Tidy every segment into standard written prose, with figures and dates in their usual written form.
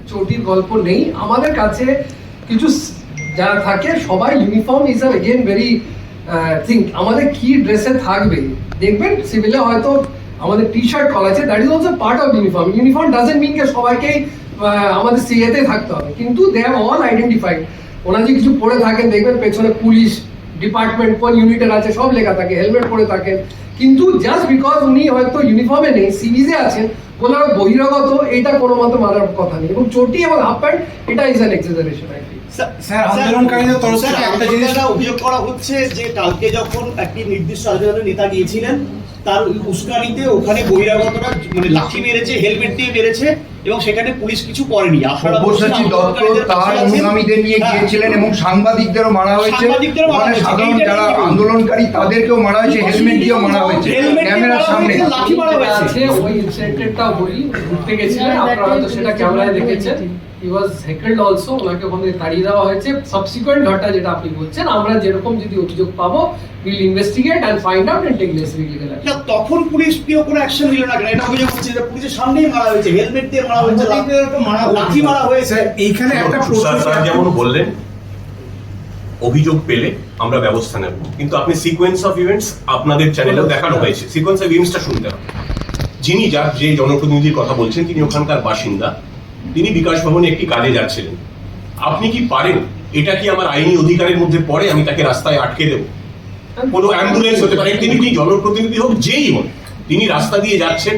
চটির গল্প নেই আমাদের কাছে, কিছু যারা থাকে সবাই uniform is again very think আমাদের কি ড্রেসে থাকবে দেখবেন সিভিলে হয়তো আমাদের টি শার্ট করা আছে, that is also part of uniform. Uniform doesn't mean কে সবাইকেই আমাদের সিএতে থাকতে হবে, কিন্তু দে হ্যাভ অল আইডেন্টিফাইড। ওনারা যে কিছু পরে থাকেন দেখবেন পেছনে পুলিশ ডিপার্টমেন্ট কোন ইউনিটের আছে সব লেখা থাকে, হেলমেট পরে থাকেন, কিন্তু জাস্ট বিকজ উনি হয়তো ইউনিফর্মে নেই সিভিজে আছেন বলে বহিরাগত, এটা কোনো মতো মানার কথা নেই। এবং চটি এবং হাফ প্যান্ট এটা ইজ অ্যান এক্সাজারেশন। স্যার আন্দোলনকারীদের তরফ থেকে একটা জিনিস অভিযোগ করা হচ্ছে যে কালকে যখন একটি নির্দিষ্ট রাজনৈতিক নেতা গিয়েছিলেন তার উস্কানিতে ওখানে বহিরাগতরা মানে লাঠি মেরেছে, হেলমেট দিয়ে মেরেছে এবং সেখানে পুলিশ কিছু করেনি। সব্যসাচী দত্ত তার অনুগামীদের নিয়ে গিয়েছিলেন এবং সাংবাদিকদেরও মারা হয়েছে, সাধারণ যারা আন্দোলনকারী তাদেরকেও মারা হয়েছে, হেলমেট দিয়েও মারা হয়েছে ক্যামেরার সামনে। লাঠি মারা হয়েছে। ওই ইনসিডেন্টটা বলি, ঘুরতে গেছিলেন আপনারা হয়তো সেটা ক্যামেরায় দেখেছেন, হি ওয়াজ হেকেলড অলসো, ওনাকে ওখানে তাড়িয়ে দেওয়া হয়েছে। সাবসিকুয়েন্ট ঘটনা যেটা আপনি বলছেন, আমরা যেরকম যদি অভিযোগ পাবো will investigate and find out and take necessary legal action. তখন পুলিশ কেউ কোনো অ্যাকশন নিল না, এটা অভিযোগ হচ্ছে যে পুলিশের সামনেই মারা হয়েছে, হেলমেট দিয়ে মারা হয়েছে, লাঠি মারা হয়েছে। এইখানে একটা স্যার যেমন বললেন অভিযোগ পেলে আমরা ব্যবস্থা নেব, কিন্তু আপনি সিকোয়েন্স অফ ইভেন্টস আপনাদের চ্যানেলেও দেখানো হয়েছে, সিকোয়েন্স অফ ইভেন্টসটা শুনতে হবে। যিনি যার যে জনপ্রতিনিধির কথা বলছেন তিনি ওখানকার বাসিন্দা, তিনি বিকাশ ভবনে একটি কাজে যাচ্ছিলেন। আপনি কি পারেন, এটা কি আমার আইনি অধিকারের মধ্যে পড়ে আমি তাকে রাস্তায় আটকে দেব? কোনো অ্যাম্বুলেন্স হতে পারে, তিনি জনপ্রতিনিধি হোক যেই হন, তিনি রাস্তা দিয়ে যাচ্ছেন,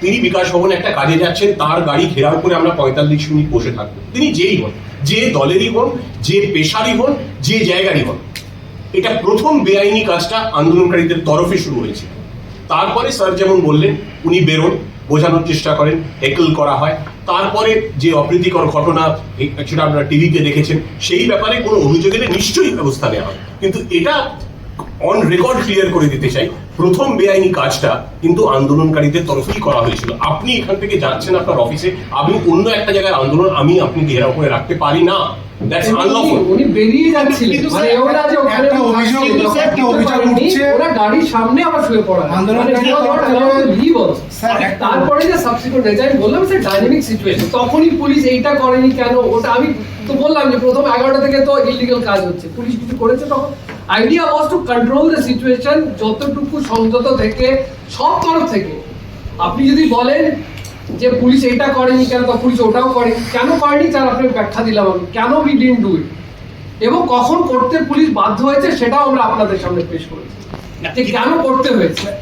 তিনি বিকাশ ভবনে একটা কাজে যাচ্ছেন, তার গাড়ি ঘেরাও করে আমরা 45 মিনিট বসে থাকবো। তিনি যেই হন, যে দলেরই হন, যে পেশারই হন, যে জায়গারই হন, এটা প্রথম বেআইনি কাজটা আন্দোলনকারীদের তরফে শুরু হয়েছে। তারপরে স্যার যেমন বললেন উনি বেরোন, বোঝানোর চেষ্টা করেন, হেকল করা হয়, তারপরে যে অপ্রীতিকর ঘটনা সেটা আপনারা টিভিতে দেখেছেন, সেই ব্যাপারে কোনো অভিযোগ এলে নিশ্চয়ই ব্যবস্থা নেওয়া হয়। কিন্তু এটা অন রেকর্ড ক্লিয়ার করে দিতে চাই, প্রথম বেআইনি কাজটা কিন্তু আন্দোলনকারীদের তরফেই করা হয়েছিল। আপনি এখান থেকে যাচ্ছেন আপনার অফিসে, আপনি অন্য একটা জায়গায় আন্দোলন, আমি আপনি ঘেরাও করে রাখতে পারি না, দ্যাটস আনলফুল। উনি বেরিয়ে যাচ্ছিলেন, মানে ওরা যে ওখানে একটা অভিযোগ উঠছে, ওরা গাড়ির সামনে আবার শুয়ে পড়া, তারপরে যে সাবসিকুয়েন্ট হয়েছে। আমি বললাম স্যার ডাইনামিক সিচুয়েশন, তখনই পুলিশ এইটা করেনি কেন, ওটা আমি তো বললাম যে প্রথম 11টা থেকে তো ইলিগাল কাজ হচ্ছে, পুলিশ কিছু করেছে তখন। Idea was to control the situation, যতটুকু সংযত থেকে সব তরফ থেকে। আপনি যদি বলেন যে পুলিশ এইটা করেনি কেন, তো পুলিশ ওটাও করেনি কেন, করেনি তার আপনি ব্যাখ্যা দিলাম আমি, কেন উই ডিডন্ট ডু ইট, এবং কখন করতে পুলিশ বাধ্য হয়েছে সেটাও আমরা আপনাদের সামনে পেশ করেছি যে কেন করতে হয়েছে।